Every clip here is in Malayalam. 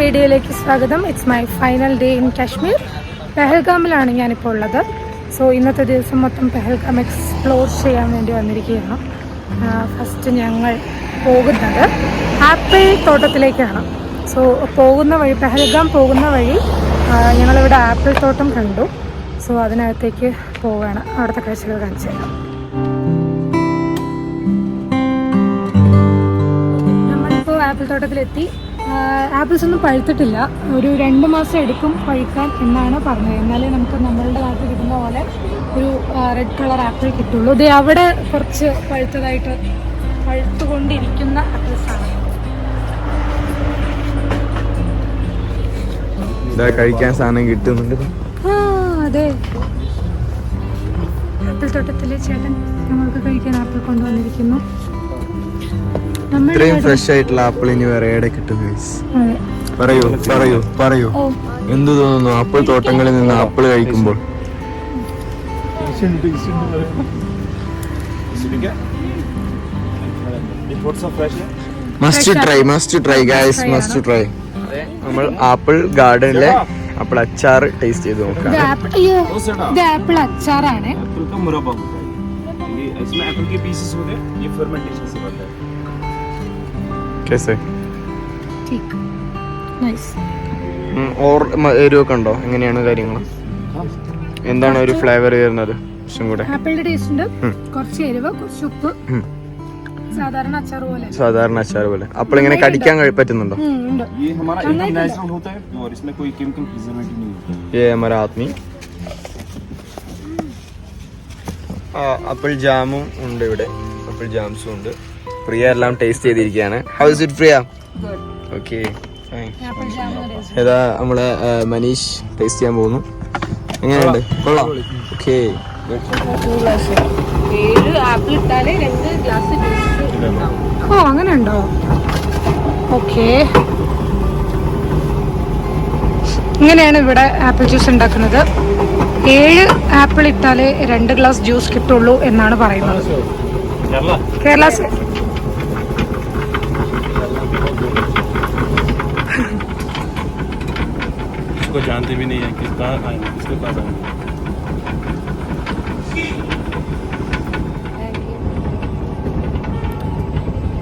വീഡിയോയിലേക്ക് സ്വാഗതം. It's my final day in Kashmir. പെഹൽഗാമിലാണ് ഞാനിപ്പോൾ ഉള്ളത്. സോ ഇന്നത്തെ ദിവസം മൊത്തം പെഹൽഗാം എക്സ്പ്ലോർ ചെയ്യാൻ വേണ്ടി വന്നിരിക്കുകയാണ്. ഫസ്റ്റ് ഞങ്ങൾ പോകുന്നത് ആപ്പിൾ തോട്ടത്തിലേക്കാണ്. സോ പോകുന്ന വഴി, പെഹൽഗാം പോകുന്ന വഴി ഞങ്ങളിവിടെ ആപ്പിൾ തോട്ടം കണ്ടു. സോ അതിനകത്തേക്ക് പോവുകയാണ്. അവിടുത്തെ കാഴ്ചകൾ കാണിച്ചു തരാം. നമ്മളിപ്പോൾ ആപ്പിൾ തോട്ടത്തിലെത്തി. ആപ്പിൾസ് ഒന്നും പഴുത്തിട്ടില്ല. ഒരു 2 മാസം എടുക്കും പഴുക്കാൻ എന്നാണ് പറഞ്ഞത്. എന്നാലേ നമുക്ക് നമ്മളുടെ നാട്ടിൽ കിട്ടുന്ന പോലെ ഒരു റെഡ് കളർ ആപ്പിൾ കിട്ടുള്ളൂ. ഇത് അവിടെ കുറച്ച് പഴുത്തതായിട്ട് പഴുത്തുകൊണ്ടിരിക്കുന്ന ആപ്പിൾസാണ്. കഴിക്കാൻ സാധനം കിട്ടുന്നുണ്ട്. അതെ, ആപ്പിൾ തോട്ടത്തിലെ ചേട്ടൻ നമ്മൾക്ക് കഴിക്കാൻ ആപ്പിൾ കൊണ്ടുവന്നിരിക്കുന്നു. ഇത്രയും ഫ്രഷ് ആയിട്ടുള്ള ആപ്പിൾ ഇനി വേറെ എവിടെ കിട്ടും? പറയൂ എന്തു തോന്നുന്നു ആപ്പിൾ തോട്ടങ്ങളിൽ നിന്ന് ആപ്പിൾ കഴിക്കുമ്പോൾ? Must try guys, must try. നമ്മൾ ആപ്പിൾ ഗാർഡനിലെ ആപ്പിൾ അച്ചാർ ടേസ്റ്റ് ചെയ്ത് നോക്കാം. ഇത് ആപ്പിൾ അച്ചാറാണ്. कैसे എരിവൊക്കെ ഉണ്ടോ? എങ്ങനെയാണ് കാര്യങ്ങൾ? എന്താണ് ഒരു ഫ്ലേവർ വരുന്നത്? ആപ്പിളിന്റെ ടേസ്റ്റ് ഉണ്ട്, കുറച്ച് എരിവ്, കുറച്ച് ഉപ്പ്. സാധാരണ അച്ചാർ പോലെ. അപ്പോൾ ഇങ്ങനെ കടിക്കാൻ പറ്റുന്നുണ്ടോ? ആപ്പിൾ ജാമും ഉണ്ട് ഇവിടെ, ആപ്പിൾ ജാംസും ഉണ്ട്. പ്രിയ എല്ലാം ടേസ്റ്റ് ചെയ്തിരിക്കുകയാണ്. How is it Priya? Okay, ഏതാ നമ്മളെ മനീഷ് ടേസ്റ്റ് ചെയ്യാൻ പോകുന്നു. എങ്ങനെയുണ്ട്? കൊള്ളാം. ഓക്കെ, ഓ അങ്ങനെ ഉണ്ടോ? ഓക്കെ, ഇങ്ങനെയാണ് ഇവിടെ ആപ്പിൾ ജ്യൂസ് ഉണ്ടാക്കുന്നത്. 7 ആപ്പിൾ ഇട്ടാലേ 2 ഗ്ലാസ് ജ്യൂസ് കിട്ടുള്ളൂ എന്നാണ് പറയുന്നത്. കേരള को जानते भी नहीं है किस कहाँ आएंगे, किसके पास आएंगे.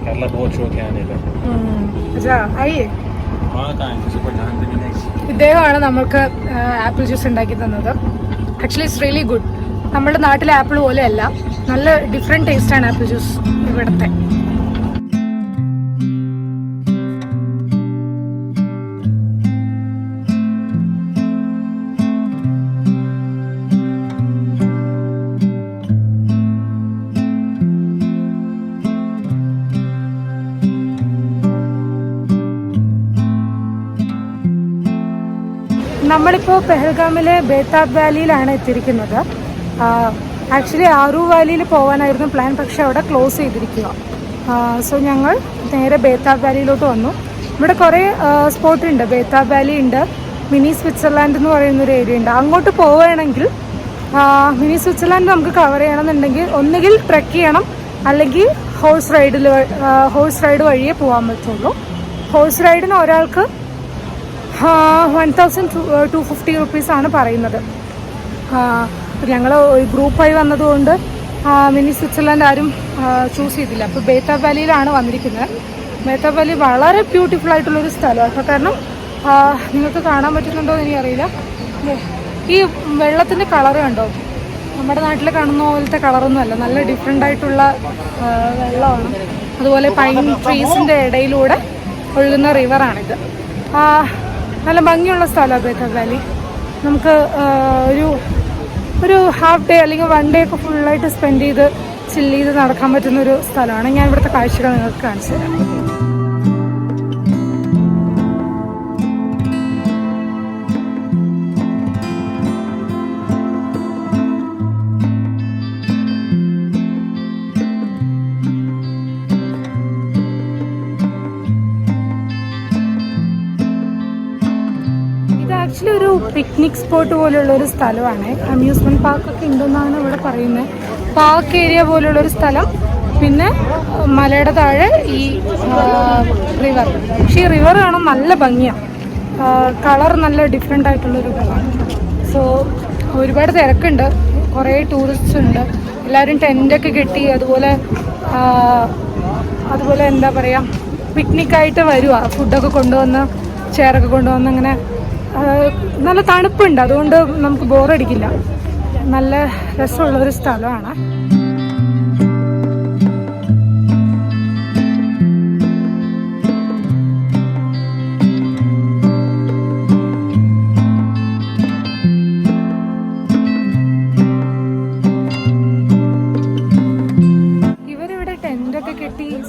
केरला बहुत शौक है आने का. ഇദ്ദേഹമാണ് നമ്മൾക്ക് ആപ്പിൾ ജ്യൂസ് ഉണ്ടാക്കി തന്നത്. Actually it's really good. നമ്മുടെ നാട്ടിലെ ആപ്പിൾ പോലെയല്ല, നല്ല ഡിഫറെൻറ്റ് ടേസ്റ്റാണ് ആപ്പിൾ ജ്യൂസ് ഇവിടുത്തെ. നമ്മളിപ്പോൾ പെഹൽഗാമിലെ ബേതാബ് വാലിയിലാണ് എത്തിയിരിക്കുന്നത്. ആക്ച്വലി ആറു വാലിയിൽ പോകാനായിരുന്നു പ്ലാൻ, പക്ഷെ അവിടെ ക്ലോസ് ചെയ്തിരിക്കുക. സോ ഞങ്ങൾ നേരെ ബേതാബ് വാലിയിലോട്ട് വന്നു. ഇവിടെ കുറേ സ്പോട്ടുണ്ട്. ബേതാബ് വാലി ഉണ്ട്, മിനി സ്വിറ്റ്സർലാൻഡ് എന്ന് പറയുന്നൊരു ഏരിയ ഉണ്ട്. അങ്ങോട്ട് പോവുകയാണെങ്കിൽ മിനി സ്വിറ്റ്സർലാൻഡ് നമുക്ക് കവർ ചെയ്യണമെന്നുണ്ടെങ്കിൽ ഒന്നുകിൽ ട്രെക്ക് ചെയ്യണം, അല്ലെങ്കിൽ ഹോഴ്സ് റൈഡ് വഴിയേ പോകാൻ പറ്റുള്ളൂ. ഹോഴ്സ് റൈഡിന് ഒരാൾക്ക് 1250 റുപ്പീസാണ് പറയുന്നത്. ഞങ്ങൾ ഗ്രൂപ്പായി വന്നതുകൊണ്ട് മിനി സ്വിറ്റ്സർലാൻഡ് ആരും ചൂസ് ചെയ്തില്ല. അപ്പോൾ ബേതാബ് വാലിയിലാണ് വന്നിരിക്കുന്നത്. ബേതാബ് വാലി വളരെ ബ്യൂട്ടിഫുൾ ആയിട്ടുള്ളൊരു സ്ഥലമാണ്. അപ്പോൾ കാരണം നിങ്ങൾക്ക് കാണാൻ പറ്റുന്നുണ്ടോ എന്ന് എനിക്കറിയില്ല. ഈ വെള്ളത്തിൻ്റെ കളറ് കണ്ടോ? നമ്മുടെ നാട്ടിൽ കാണുന്ന പോലത്തെ കളറൊന്നും അല്ല, നല്ല ഡിഫറെൻ്റ് ആയിട്ടുള്ള വെള്ളമാണ്. അതുപോലെ പൈൻ ട്രീസിൻ്റെ ഇടയിലൂടെ ഒഴുകുന്ന റിവറാണിത്. നല്ല ഭംഗിയുള്ള സ്ഥലമാണ് ബേതാബ് വാലി. നമുക്ക് ഒരു ഹാഫ് ഡേ അല്ലെങ്കിൽ 1 ഡേ ഒക്കെ ഫുള്ളായിട്ട് സ്പെൻഡ് ചെയ്ത് ചില്ല് ചെയ്ത് നടക്കാൻ പറ്റുന്നൊരു സ്ഥലമാണ്. ഞാൻ ഇവിടുത്തെ കാഴ്ചകൾ നിങ്ങൾക്ക് കാണിച്ചു തരാം. ആക്ച്വലി ഒരു പിക്നിക് സ്പോട്ട് പോലുള്ളൊരു സ്ഥലമാണ്. അമ്യൂസ്മെൻറ്റ് പാർക്കൊക്കെ ഉണ്ടെന്നാണ് ഇവിടെ പറയുന്നത്. പാർക്ക് ഏരിയ പോലുള്ളൊരു സ്ഥലം. പിന്നെ മലയുടെ താഴെ ഈ റിവർ. പക്ഷേ ഈ റിവർ കാണാൻ നല്ല ഭംഗിയാണ്. കളർ നല്ല ഡിഫറെൻ്റ് ആയിട്ടുള്ളൊരു കളറാണ്. സോ ഒരുപാട് തിരക്കുണ്ട്, കുറേ ടൂറിസ്റ്റ്സ് ഉണ്ട്, എല്ലാവരും ടെൻ്റൊക്കെ കെട്ടി അതുപോലെ എന്താ പറയുക പിക്നിക്കായിട്ട് വരുക, ഫുഡൊക്കെ കൊണ്ടുവന്ന് ചെയറൊക്കെ കൊണ്ടുവന്ന് അങ്ങനെ നല്ല തണുപ്പുണ്ട്, അതുകൊണ്ട് നമുക്ക് ബോറടിക്കില്ല. നല്ല രസമുള്ളൊരു സ്ഥലമാണ്.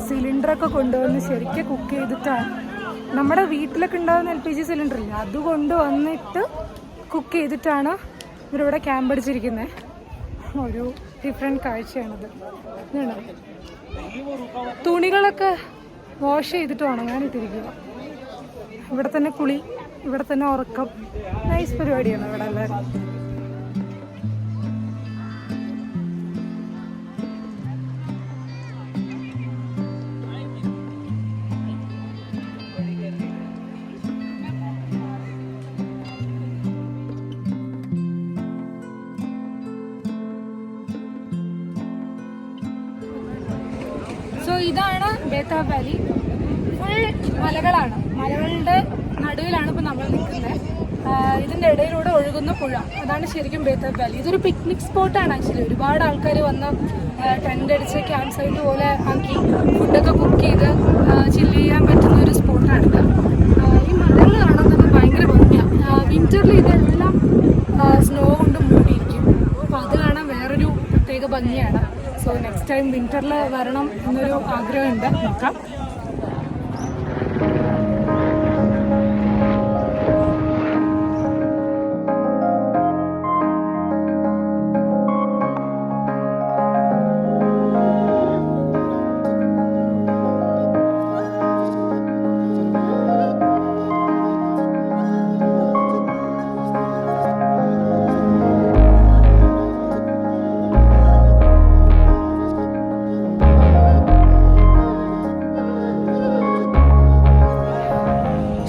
സിലിണ്ടറൊക്കെ കൊണ്ടുവന്ന് ശരിക്കും കുക്ക് ചെയ്തിട്ടാണ്, നമ്മുടെ വീട്ടിലൊക്കെ ഉണ്ടാകുന്ന LPG സിലിണ്ടർ ഇല്ല, അത് കൊണ്ടുവന്നിട്ട് കുക്ക് ചെയ്തിട്ടാണ് ഇവരിവിടെ ക്യാമ്പ് അടിച്ചിരിക്കുന്നത്. ഒരു ഡിഫറെൻറ്റ് കാഴ്ചയാണത്. തുണികളൊക്കെ വാഷ് ചെയ്തിട്ട് ഉണങ്ങാനിട്ടിരിക്കുക. ഇവിടെ തന്നെ കുളി, ഇവിടെ തന്നെ ഉറക്കം, നൈസ് പരിപാടിയാണ് ഇവിടെ എല്ലാവരും. സോ ഇതാണ് ബേതാബ് വാലി. ഫുൾ മലകളാണ്, മലകളുടെ നടുവിലാണ് ഇപ്പോൾ നമ്മൾ നിൽക്കുന്നത്. ഇതിൻ്റെ ഇടയിലൂടെ ഒഴുകുന്ന പുഴ, അതാണ് ശരിക്കും ബേതാബ് വാലി. ഇതൊരു പിക്നിക് സ്പോട്ടാണ് ആക്ച്വലി. ഒരുപാട് ആൾക്കാർ വന്ന് ടെൻ്റ് അടിച്ച് ക്യാമ്പ് സൈറ്റ് പോലെ ആക്കി ഫുഡൊക്കെ കുക്ക് ചെയ്ത് ചില്ല് ചെയ്യാൻ പറ്റുന്ന ഒരു സ്പോട്ടാണിത്. ഈ മലകൾ കാണാൻ തന്നെ ഭയങ്കര ഭംഗിയാണ്. വിൻ്ററിൽ ഇതെല്ലാം സ്നോ കൊണ്ട് മൂടിയിരിക്കും, അപ്പോൾ അത് കാണാൻ വേറൊരു പ്രത്യേക ഭംഗിയാണ്. സോ നെക്സ്റ്റ് ടൈം വിൻ്ററിൽ വരണം എന്നൊരു ആഗ്രഹമുണ്ട്, നോക്കാം.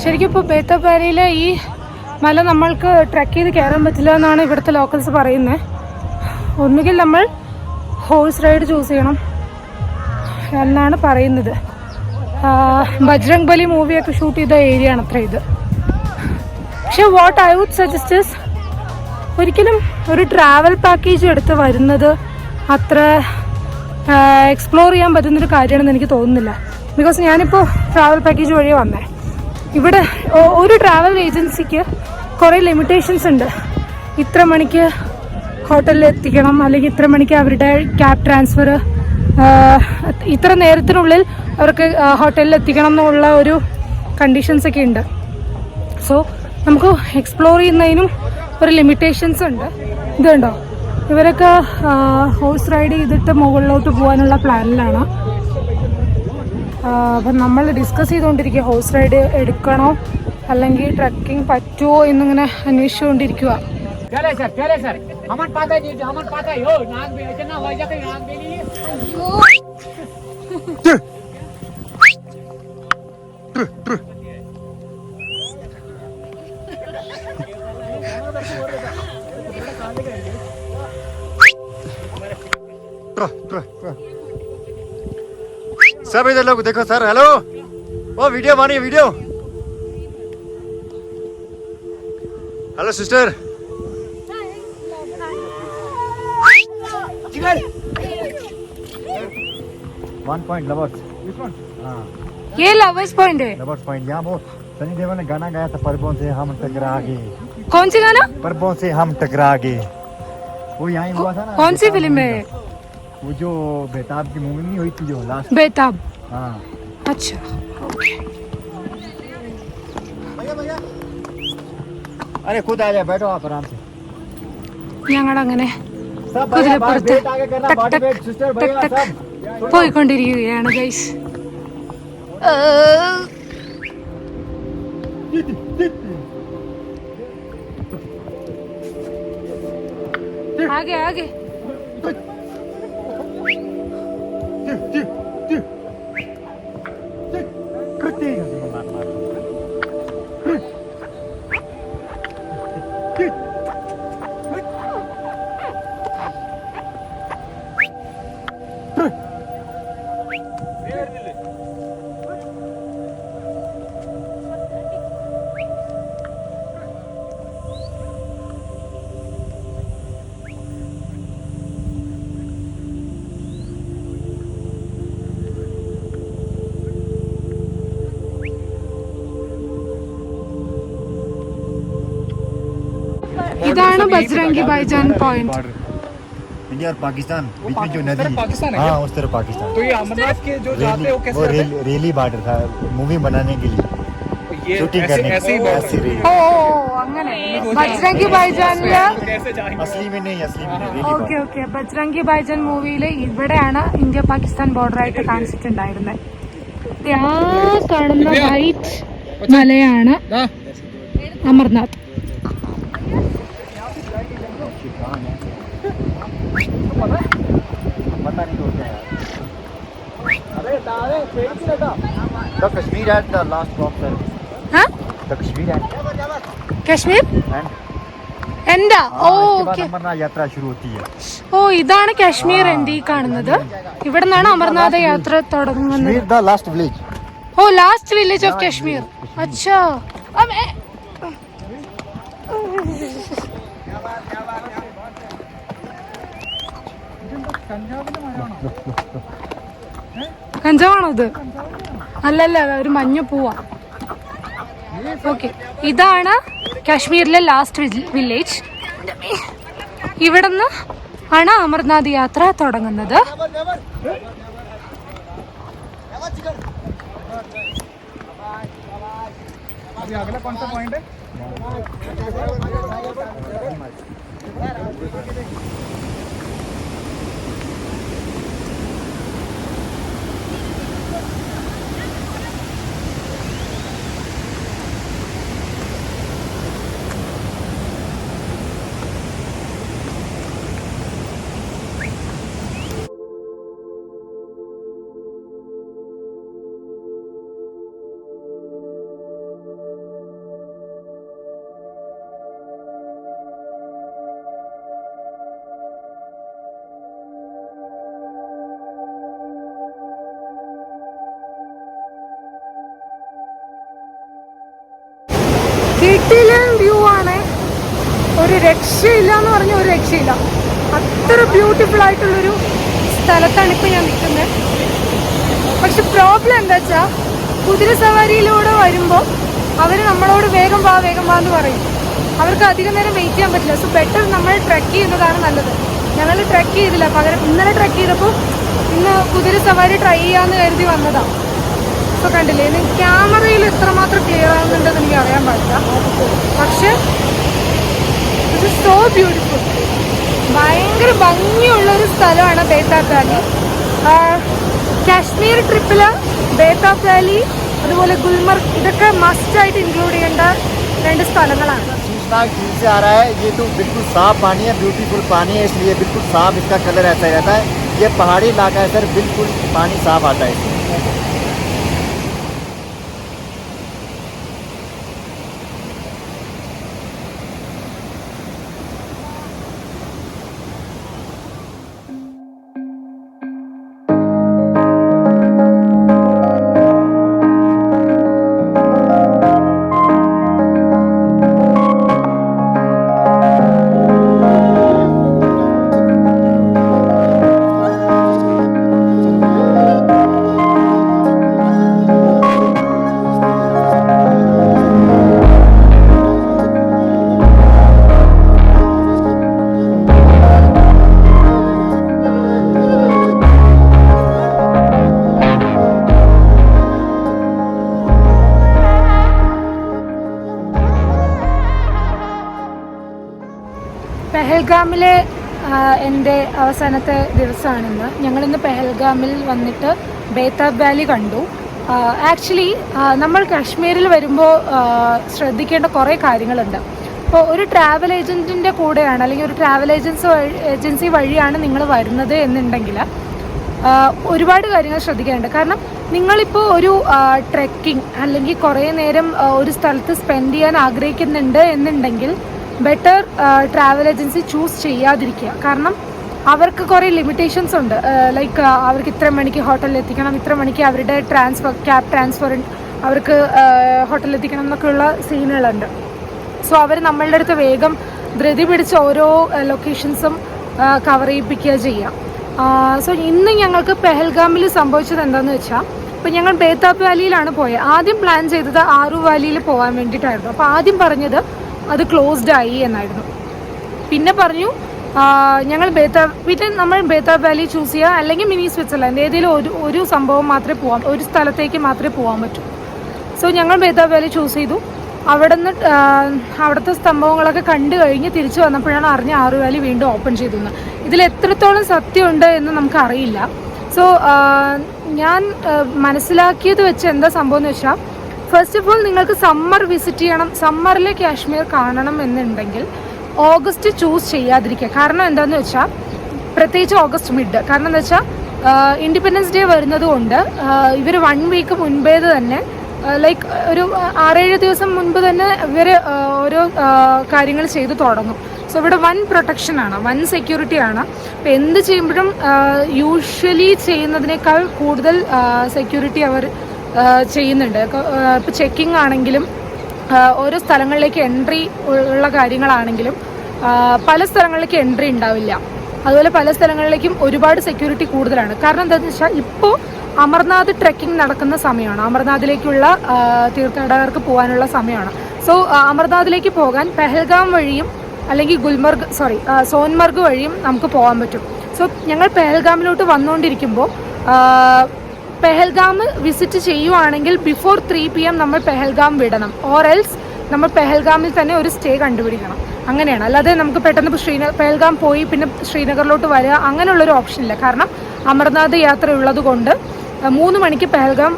ശരിക്കും ഇപ്പോൾ ബേതാബ് വാലിയിലെ ഈ മല നമ്മൾക്ക് ട്രെക്ക് ചെയ്ത് കയറാൻ പറ്റില്ല എന്നാണ് ഇവിടുത്തെ ലോക്കൽസ് പറയുന്നത്. ഒന്നുകിൽ നമ്മൾ ഹോഴ്സ് റൈഡ് ചൂസ് ചെയ്യണം എന്നാണ് പറയുന്നത്. ബജ്രംഗ് ബലി മൂവിയൊക്കെ ഷൂട്ട് ചെയ്ത ഏരിയ ആണ് അത്ര ഇത്. പക്ഷെ what I would suggest is ഒരിക്കലും ഒരു ട്രാവൽ പാക്കേജ് എടുത്ത് വരുന്നത് അത്ര എക്സ്പ്ലോർ ചെയ്യാൻ പറ്റുന്നൊരു കാര്യമാണെന്ന് എനിക്ക് തോന്നുന്നില്ല. ബിക്കോസ് ഞാനിപ്പോൾ ട്രാവൽ പാക്കേജ് വഴിയേ വന്നേ. ഇവിടെ ഒരു ട്രാവൽ ഏജൻസിക്ക് കുറേ ലിമിറ്റേഷൻസ് ഉണ്ട്. ഇത്ര മണിക്ക് ഹോട്ടലിൽ എത്തിക്കണം, അല്ലെങ്കിൽ ഇത്ര മണിക്ക് അവരുടെ ക്യാബ് ട്രാൻസ്ഫർ, ഇത്ര നേരത്തിനുള്ളിൽ അവർക്ക് ഹോട്ടലിൽ എത്തിക്കണം എന്നുള്ള ഒരു കണ്ടീഷൻസൊക്കെ ഉണ്ട്. സോ നമുക്ക് എക്സ്പ്ലോർ ചെയ്യുന്നതിനും ഒരു ലിമിറ്റേഷൻസ് ഉണ്ട്. ഇതുണ്ടോ, ഇവരൊക്കെ ഹോഴ്സ് റൈഡ് ചെയ്തിട്ട് മുകളിലോട്ട് പോകാനുള്ള പ്ലാനിലാണ്. അപ്പം നമ്മൾ ഡിസ്കസ് ചെയ്തുകൊണ്ടിരിക്കുക ഹോഴ്സ് റൈഡ് എടുക്കണോ അല്ലെങ്കിൽ ട്രക്കിംഗ് പറ്റുമോ എന്നിങ്ങനെ അന്വേഷിച്ചുകൊണ്ടിരിക്കുക. सब इधर लोग देखो सर, हेलो, वो वीडियो बनी है, video. Hello sister, one point lovers, ये लवर्स पॉइंट है। लवर्स पॉइंट यहाँ वो सनी देओल ने गाना गाया था, परबों से हम टकरा गए। कौन सी गाना? परबों से हम टकरा गए, वो यहाँ हुआ था ना। कौन सी फिल्म है? वो जो बेताब की मूवी नहीं हुई थी जो लास्ट। बेताब, हाँ अच्छा। अरे खुद आ जाए, बैठो आप आराम से। ഞങ്ങളങ്ങനെ सब കുതിരപ്പുറത്ത് वेट आगे करना, ടക്ക് बॉडी ടക്ക് वेट सिस्टर ടക്ക് भैया ടക്ക് सब। പോയിക്കൊണ്ടിരിക്കുകയാണ് ഗൈസ്. ആകെ ആകെ ഇതാണ് ബജ്രംഗി ഭാईजान पॉइंट. इंडिया और पाकिस्तान बीच में जो नदी है, हाँ उस तरफ पाकिस्तान. तो ये अमरनाथ के जो जाते हैं वो कैसे जाते हैं? रेली बॉर्डर था मूवी बनाने के लिए, ये शूटिंग करने ऐसे ही ऐसी रेली. ഓ അങ്ങനെ ബജ്രംഗി ഭാईजाനില് कैसे जाएंगे? असली में नहीं, असली में नहीं, रेली ഓക്കെ ഓക്കെ ബജ്രംഗി ഭാईजान മൂവിയില് ഇവിടെയാണ് ഇന്ത്യ പാകിസ്ഥാൻ ബോർഡർ ആയിട്ട് കാണിച്ചിട്ടുണ്ടായിരുന്നത്. ആ കാണുന്ന വൈറ്റ് മലയാണ് അമർനാഥ്. पता नहीं होता है. The Kashmir had the last bomb sir. हाँ? The Kashmir had Kashmir and എന്താ ഓ इसके बाद ഓക്കെ अमरनाथ यात्रा शुरू होती है. ഓ ഇതാണ് കാശ്മീർ എൻ്റെ ഈ കാണുന്നത്. ഇവിടെ നിന്നാണ് അമർനാഥ യാത്ര തുടങ്ങുന്നത്. Kashmir the last village. ഓ ലാസ്റ്റ് വില്ലേജ് ഓഫ് കാശ്മീർ. അച്ഛാ കഞ്ചാവാണോ ഇത്? അല്ലല്ല ഒരു മഞ്ഞ പൂവാ. ഓക്കെ ഇതാണ് കാശ്മീരിലെ ലാസ്റ്റ് വില്ലേജ്. ഇവിടുന്ന് ആണ് അമർനാഥ് യാത്ര തുടങ്ങുന്നത്. अगला कौन सा पॉइंट है? കിടിലൻ വ്യൂ ആണ്. ഒരു രക്ഷയില്ല എന്ന് പറഞ്ഞ ഒരു രക്ഷയില്ല. അത്ര ബ്യൂട്ടിഫുൾ ആയിട്ടുള്ളൊരു സ്ഥലത്താണ് ഇപ്പം ഞാൻ നിൽക്കുന്നത്. പക്ഷെ പ്രോബ്ലം എന്താ വെച്ചാൽ കുതിര സവാരിയിലൂടെ വരുമ്പോൾ അവർ നമ്മളോട് വേഗം വാ എന്ന് പറയും. അവർക്ക് അധികം നേരം വെയിറ്റ് ചെയ്യാൻ പറ്റില്ല. സോ ബെറ്റർ നമ്മൾ ട്രെക്ക് ചെയ്യുന്നതാണ് നല്ലത്. ഞങ്ങൾ ട്രെക്ക് ചെയ്തില്ല, പകരം ഇന്നലെ ട്രെക്ക് ചെയ്തപ്പോൾ ഇന്ന് കുതിര സവാരി ട്രൈ ചെയ്യാമെന്ന് കരുതി വന്നതാണ്. ഇപ്പോൾ കണ്ടില്ലേ, ക്യാമറയിൽ എത്രമാത്രം ക്ലിയർ ആകുന്നുണ്ടെന്ന് എനിക്ക് അറിയാൻ പാടില്ല. പക്ഷെ ഇറ്റ് ഇസ് സോ ബ്യൂട്ടിഫുൾ. ഭയങ്കര ഭംഗിയുള്ളൊരു സ്ഥലമാണ് ബേതാബ് വാലി. കാശ്മീർ ട്രിപ്പിൽ ബേതാബ് വാലി അതുപോലെ ഗുൽമർഗ് ഇതൊക്കെ മസ്റ്റായിട്ട് ഇൻക്ലൂഡ് ചെയ്യേണ്ട രണ്ട് സ്ഥലങ്ങളാണ്. शीशनाग झील से आ रहा है. ये तो बिल्कुल साफ पानी है, ब्यूटीफुल पानी है, इसलिए बिल्कुल साफ इसका कलर ऐसा ही रहता है. ये पहाड़ी इलाका है सर, बिल्कुल पानी साफ आता है इसमें. പെഹൽഗാമിലെ എൻ്റെ അവസാനത്തെ ദിവസമാണിന്ന്. ഞങ്ങളിന്ന് പെഹൽഗാമിൽ വന്നിട്ട് ബേതാബ് വാലി കണ്ടു. ആക്ച്വലി നമ്മൾ കാശ്മീരിൽ വരുമ്പോൾ ശ്രദ്ധിക്കേണ്ട കുറേ കാര്യങ്ങളുണ്ട്. ഇപ്പോൾ ഒരു ട്രാവൽ ഏജൻറ്റിൻ്റെ കൂടെയാണ് അല്ലെങ്കിൽ ഒരു ട്രാവൽ ഏജൻസി വഴിയാണ് നിങ്ങൾ വരുന്നത് എന്നുണ്ടെങ്കിൽ ഒരുപാട് കാര്യങ്ങൾ ശ്രദ്ധിക്കാനുണ്ട്. കാരണം നിങ്ങളിപ്പോൾ ഒരു ട്രെക്കിംഗ് അല്ലെങ്കിൽ കുറേ നേരം ഒരു സ്ഥലത്ത് സ്പെൻഡ് ചെയ്യാൻ ആഗ്രഹിക്കുന്നുണ്ട് എന്നുണ്ടെങ്കിൽ ബെറ്റർ ട്രാവൽ ഏജൻസി ചൂസ് ചെയ്യാതിരിക്കുക. കാരണം അവർക്ക് കുറേ ലിമിറ്റേഷൻസ് ഉണ്ട്. ലൈക്ക് അവർക്ക് ഇത്ര മണിക്ക് ഹോട്ടലിൽ എത്തിക്കണം, ഇത്ര മണിക്ക് അവരുടെ ക്യാബ് ട്രാൻസ്ഫർ അവർക്ക് ഹോട്ടലിൽ എത്തിക്കണം എന്നൊക്കെയുള്ള സീനുകളുണ്ട്. സോ അവർ നമ്മളുടെ അടുത്ത് വേഗം ധൃതി പിടിച്ച് ഓരോ ലൊക്കേഷൻസും കവർ ചെയ്യിപ്പിക്കുക ചെയ്യാം. സോ ഇന്ന് ഞങ്ങൾക്ക് പെഹൽഗാമിൽ സംഭവിച്ചത് എന്താണെന്ന് വെച്ചാൽ, ഇപ്പം ഞങ്ങൾ ബേതാബ് വാലിയിലാണ് പോയത്. ആദ്യം പ്ലാൻ ചെയ്തത് ആറു വാലിയിൽ പോകാൻ വേണ്ടിയിട്ടായിരുന്നു. അപ്പോൾ ആദ്യം പറഞ്ഞത് അത് ക്ലോസ്ഡ് ആയി എന്നായിരുന്നു. പിന്നെ പറഞ്ഞു ഞങ്ങൾ പിന്നെ നമ്മൾ ബേതാബ് വാലി ചൂസ് ചെയ്യുക, അല്ലെങ്കിൽ മിനി സ്വിറ്റ്സർലൻഡ്, ഏതെങ്കിലും ഒരു സംഭവം മാത്രമേ പോകാൻ, ഒരു സ്ഥലത്തേക്ക് മാത്രമേ പോകാൻ പറ്റൂ. സോ ഞങ്ങൾ ബേതാബ് വാലി ചൂസ് ചെയ്തു. അവിടുത്തെ സംഭവങ്ങളൊക്കെ കണ്ടു കഴിഞ്ഞ് തിരിച്ചു വന്നപ്പോഴാണ് അറിഞ്ഞ ആറു വാലി വീണ്ടും ഓപ്പൺ ചെയ്തു. ഇതിൽ എത്രത്തോളം സത്യമുണ്ട് എന്ന് നമുക്കറിയില്ല. സോ ഞാൻ മനസ്സിലാക്കിയത് വെച്ച് എന്താ സംഭവം എന്ന് വെച്ചാൽ, ഫസ്റ്റ് ഓഫ് ഓൾ നിങ്ങൾക്ക് സമ്മർ വിസിറ്റ് ചെയ്യണം, സമ്മറിലെ കാശ്മീർ കാണണം എന്നുണ്ടെങ്കിൽ ഓഗസ്റ്റ് ചൂസ് ചെയ്യാതിരിക്കുക. കാരണം എന്താണെന്ന് വെച്ചാൽ, പ്രത്യേകിച്ച് ഓഗസ്റ്റ് മിഡ്, കാരണം എന്താ വെച്ചാൽ ഇൻഡിപെൻഡൻസ് ഡേ വരുന്നത് കൊണ്ട് ഇവർ 1 വീക്ക് മുൻപേ തന്നെ ലൈക്ക് ഒരു 6-7 ദിവസം മുൻപ് തന്നെ ഇവർ ഓരോ കാര്യങ്ങൾ ചെയ്തു തുടങ്ങും. സോ ഇവിടെ പ്രൊട്ടക്ഷനാണ്, സെക്യൂരിറ്റിയാണ്. അപ്പോൾ എന്ത് ചെയ്യുമ്പോഴും യൂഷ്വലി ചെയ്യുന്നതിനേക്കാൾ കൂടുതൽ സെക്യൂരിറ്റി അവർ ചെയ്യുന്നുണ്ട്. ഇപ്പോൾ ചെക്കിംഗ് ആണെങ്കിലും ഓരോ സ്ഥലങ്ങളിലേക്ക് എൻട്രി ഉള്ള കാര്യങ്ങളാണെങ്കിലും പല സ്ഥലങ്ങളിലേക്ക് എൻട്രി ഉണ്ടാവില്ല. അതുപോലെ പല സ്ഥലങ്ങളിലേക്കും ഒരുപാട് സെക്യൂരിറ്റി കൂടുതലാണ്. കാരണം എന്താണെന്ന് വെച്ചാൽ ഇപ്പോൾ അമർനാഥ് ട്രെക്കിംഗ് നടക്കുന്ന സമയമാണ്, അമർനാഥിലേക്കുള്ള തീർത്ഥാടകർക്ക് പോകാനുള്ള സമയമാണ്. സോ അമർനാഥിലേക്ക് പോകാൻ പെഹൽഗാം വഴിയും അല്ലെങ്കിൽ സോൻമർഗ് വഴിയും നമുക്ക് പോകാൻ പറ്റും. സോ ഞങ്ങൾ പെഹൽഗാമിലോട്ട് വന്നുകൊണ്ടിരിക്കുമ്പോൾ പെഹൽഗാം വിസിറ്റ് ചെയ്യുവാണെങ്കിൽ ബിഫോർ 3 PM നമ്മൾ പെഹൽഗാം വിടണം, ഓർ എൽസ് നമ്മൾ പെഹൽഗാമിൽ തന്നെ ഒരു സ്റ്റേ കണ്ടുപിടിക്കണം. അങ്ങനെയാണ്, അല്ലാതെ നമുക്ക് പെട്ടെന്ന് പെഹൽഗാം പോയി പിന്നെ ശ്രീനഗറിലോട്ട് വരിക അങ്ങനെയുള്ളൊരു ഓപ്ഷൻ ഇല്ല. കാരണം അമർനാഥ് യാത്ര ഉള്ളത് കൊണ്ട് 3 മണിക്ക് പെഹൽഗാം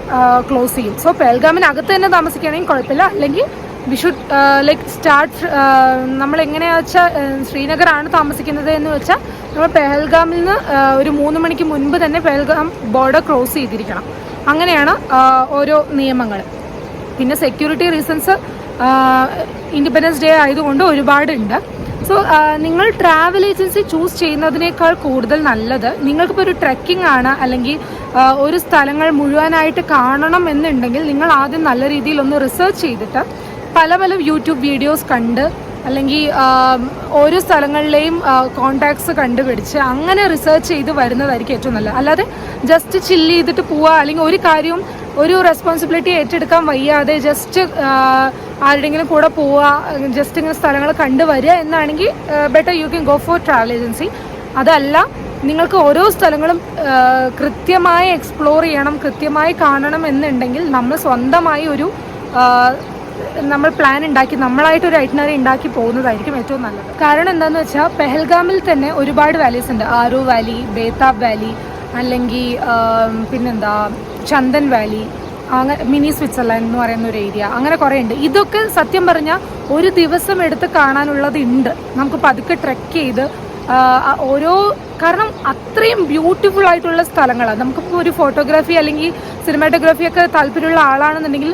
ക്ലോസ് ചെയ്യും. സോ പെഹൽഗാമിനകത്ത് തന്നെ താമസിക്കുകയാണെങ്കിൽ കുഴപ്പമില്ല, അല്ലെങ്കിൽ വി ഷുഡ് ലൈക്ക് സ്റ്റാർട്ട്, നമ്മൾ എങ്ങനെയാണെന്ന് വെച്ചാൽ ശ്രീനഗറാണ് താമസിക്കുന്നത് എന്ന് വെച്ചാൽ നമ്മൾ പെഹൽഗാമിൽ നിന്ന് ഒരു 3 മണിക്ക് മുൻപ് തന്നെ പെഹൽഗാം ബോർഡർ ക്രോസ് ചെയ്തിരിക്കണം. അങ്ങനെയാണ് ഓരോ നിയമങ്ങൾ. പിന്നെ സെക്യൂരിറ്റി റീസൺസ് ഇൻഡിപെൻഡൻസ് ഡേ ആയതുകൊണ്ട് ഒരുപാടുണ്ട്. സോ നിങ്ങൾ ട്രാവൽ ഏജൻസി ചൂസ് ചെയ്യുന്നതിനേക്കാൾ കൂടുതൽ നല്ലത്, നിങ്ങൾക്കിപ്പോൾ ഒരു ട്രെക്കിംഗ് ആണ് അല്ലെങ്കിൽ ഒരു സ്ഥലങ്ങൾ മുഴുവനായിട്ട് കാണണം എന്നുണ്ടെങ്കിൽ നിങ്ങൾ ആദ്യം നല്ല രീതിയിൽ ഒന്ന് റിസർച്ച് ചെയ്തിട്ട് പല യൂട്യൂബ് വീഡിയോസ് കണ്ട് അല്ലെങ്കിൽ ഓരോ സ്ഥലങ്ങളിലെയും കോണ്ടാക്ട്സ് കണ്ടുപിടിച്ച് അങ്ങനെ റിസർച്ച് ചെയ്ത് വരുന്നതായിരിക്കും ഏറ്റവും നല്ലത്. അല്ലാതെ ജസ്റ്റ് ചില്ല് ചെയ്തിട്ട് പോവുക, അല്ലെങ്കിൽ ഒരു കാര്യവും ഒരു റെസ്പോൺസിബിലിറ്റി ഏറ്റെടുക്കാൻ വയ്യാതെ ജസ്റ്റ് ആരുടെങ്കിലും കൂടെ പോവുക, ജസ്റ്റ് ഇങ്ങനെ സ്ഥലങ്ങൾ കണ്ടുവരിക എന്നാണെങ്കിൽ better you can go for travel agency. അതല്ല, നിങ്ങൾക്ക് ഓരോ സ്ഥലങ്ങളും കൃത്യമായി എക്സ്പ്ലോർ ചെയ്യണം, കൃത്യമായി കാണണം എന്നുണ്ടെങ്കിൽ നമ്മൾ സ്വന്തമായി നമ്മൾ പ്ലാൻ ഉണ്ടാക്കി നമ്മളായിട്ടൊരു ഐറ്റിനറി ഉണ്ടാക്കി പോകുന്നതായിരിക്കും ഏറ്റവും നല്ലത്. കാരണം എന്താണെന്ന് വെച്ചാൽ പെഹൽഗാമിൽ തന്നെ ഒരുപാട് വാലീസ് ഉണ്ട്. ആരോ വാലി, ബേതാബ് വാലി, അല്ലെങ്കിൽ പിന്നെന്താ ചന്ദൻ വാലി, അങ്ങനെ മിനി സ്വിറ്റ്സർലാൻഡ് എന്ന് പറയുന്ന ഒരു ഏരിയ, അങ്ങനെ കുറേ ഉണ്ട്. ഇതൊക്കെ സത്യം പറഞ്ഞാൽ ഒരു ദിവസം എടുത്ത് കാണാനുള്ളത് ഉണ്ട്. നമുക്ക് പതുക്കെ ട്രെക്ക് ചെയ്ത് കാരണം അത്രയും ബ്യൂട്ടിഫുൾ ആയിട്ടുള്ള സ്ഥലങ്ങളാണ്. നമുക്കിപ്പോൾ ഒരു ഫോട്ടോഗ്രാഫി അല്ലെങ്കിൽ സിനിമാറ്റോഗ്രാഫി ഒക്കെ താല്പര്യമുള്ള ആളാണെന്നുണ്ടെങ്കിൽ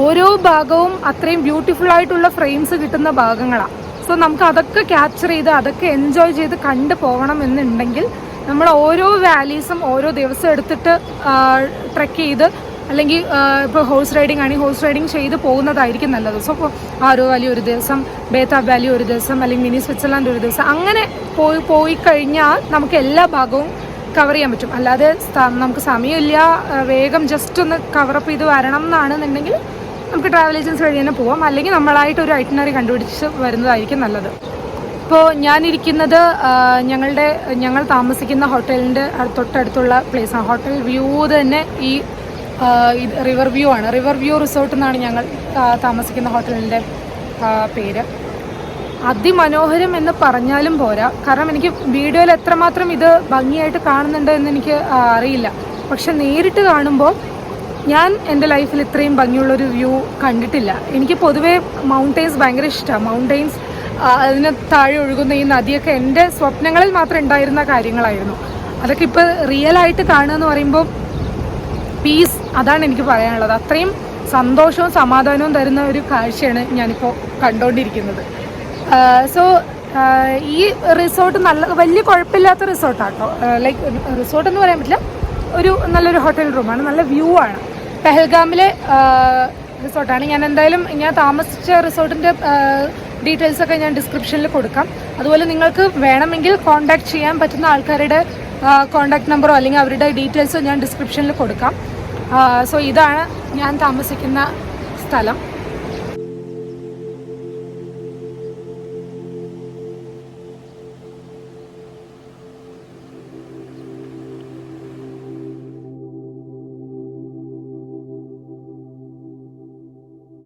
ഓരോ ഭാഗവും അത്രയും ബ്യൂട്ടിഫുൾ ആയിട്ടുള്ള ഫ്രെയിംസ് കിട്ടുന്ന ഭാഗങ്ങളാണ്. സോ നമുക്ക് അതൊക്കെ ക്യാപ്ചർ ചെയ്ത് അതൊക്കെ എൻജോയ് ചെയ്ത് കണ്ടു പോകണം എന്നുണ്ടെങ്കിൽ നമ്മൾ ഓരോ വാലീസും ഓരോ ദിവസം എടുത്തിട്ട് ട്രെക്ക് ചെയ്ത്, അല്ലെങ്കിൽ ഇപ്പോൾ ഹോഴ്സ് റൈഡിങ് ആണെങ്കിൽ ഹോഴ്സ് റൈഡിങ് ചെയ്ത് പോകുന്നതായിരിക്കും നല്ലത്. സോ ഇപ്പോൾ ആരോ വാലി ഒരു ദിവസം, ബേതാബ് വാലി ഒരു ദിവസം, അല്ലെങ്കിൽ മിനി സ്വിറ്റ്സർലാൻഡ് ഒരു ദിവസം, അങ്ങനെ പോയി കഴിഞ്ഞാൽ നമുക്ക് എല്ലാ ഭാഗവും കവർ ചെയ്യാൻ പറ്റും. അല്ലാതെ നമുക്ക് സമയമില്ല, വേഗം ജസ്റ്റ് ഒന്ന് കവറപ്പ് ചെയ്ത് വരണം എന്നാണെന്നുണ്ടെങ്കിൽ നമുക്ക് ട്രാവൽ ഏജൻസി വഴി തന്നെ പോവാം, അല്ലെങ്കിൽ നമ്മളായിട്ട് ഒരു ഐറ്റിനറി കണ്ടുപിടിച്ച് വരുന്നതായിരിക്കും നല്ലത്. ഇപ്പോൾ ഞാനിരിക്കുന്നത് ഞങ്ങൾ താമസിക്കുന്ന ഹോട്ടലിൻ്റെ തൊട്ടടുത്തുള്ള പ്ലേസാണ്. ഹോട്ടൽ വ്യൂ തന്നെ ഈ റിവർ വ്യൂ ആണ്. റിവർ വ്യൂ റിസോർട്ട് എന്നാണ് ഞങ്ങൾ താമസിക്കുന്ന ഹോട്ടലിൻ്റെ പേര്. അതിമനോഹരം എന്ന് പറഞ്ഞാലും പോരാ, കാരണം എനിക്ക് വീഡിയോയിൽ എത്രമാത്രം ഇത് ഭംഗിയായിട്ട് കാണുന്നുണ്ട് എന്ന് എനിക്ക് അറിയില്ല. പക്ഷെ നേരിട്ട് കാണുമ്പോൾ ഞാൻ എൻ്റെ ലൈഫിൽ ഇത്രയും ഭംഗിയുള്ളൊരു വ്യൂ കണ്ടിട്ടില്ല. എനിക്ക് പൊതുവേ മൗണ്ടെയ്ൻസ് ഭയങ്കര ഇഷ്ടമാണ്. മൗണ്ടെയ്ൻസ്, അതിന് താഴെ ഒഴുകുന്ന ഈ നദിയൊക്കെ എൻ്റെ സ്വപ്നങ്ങളിൽ മാത്രം ഉണ്ടായിരുന്ന കാര്യങ്ങളായിരുന്നു. അതൊക്കെ ഇപ്പോൾ റിയലായിട്ട് കാണുക എന്ന് പറയുമ്പോൾ പീസ്, അതാണ് എനിക്ക് പറയാനുള്ളത്. അത്രയും സന്തോഷവും സമാധാനവും തരുന്ന ഒരു കാഴ്ചയാണ് ഞാനിപ്പോൾ കണ്ടുകൊണ്ടിരിക്കുന്നത്. സോ ഈ റിസോർട്ട് വലിയ കുഴപ്പമില്ലാത്ത റിസോർട്ടാട്ടോ. ലൈക്ക് റിസോർട്ട് എന്ന് പറയാൻ പറ്റില്ല, നല്ലൊരു ഹോട്ടൽ റൂമാണ്, നല്ല വ്യൂ ആണ്. പെഹൽഗാമിലെ റിസോർട്ടാണ്. ഞാൻ താമസിച്ച റിസോർട്ടിൻ്റെ ഡീറ്റെയിൽസൊക്കെ ഞാൻ ഡിസ്ക്രിപ്ഷനിൽ കൊടുക്കാം. അതുപോലെ നിങ്ങൾക്ക് വേണമെങ്കിൽ കോൺടാക്ട് ചെയ്യാൻ പറ്റുന്ന ആൾക്കാരുടെ കോൺടാക്ട് നമ്പറോ അല്ലെങ്കിൽ അവരുടെ ഡീറ്റെയിൽസോ ഞാൻ ഡിസ്ക്രിപ്ഷനിൽ കൊടുക്കാം. സോ ഇതാണ് ഞാൻ താമസിക്കുന്ന സ്ഥലം.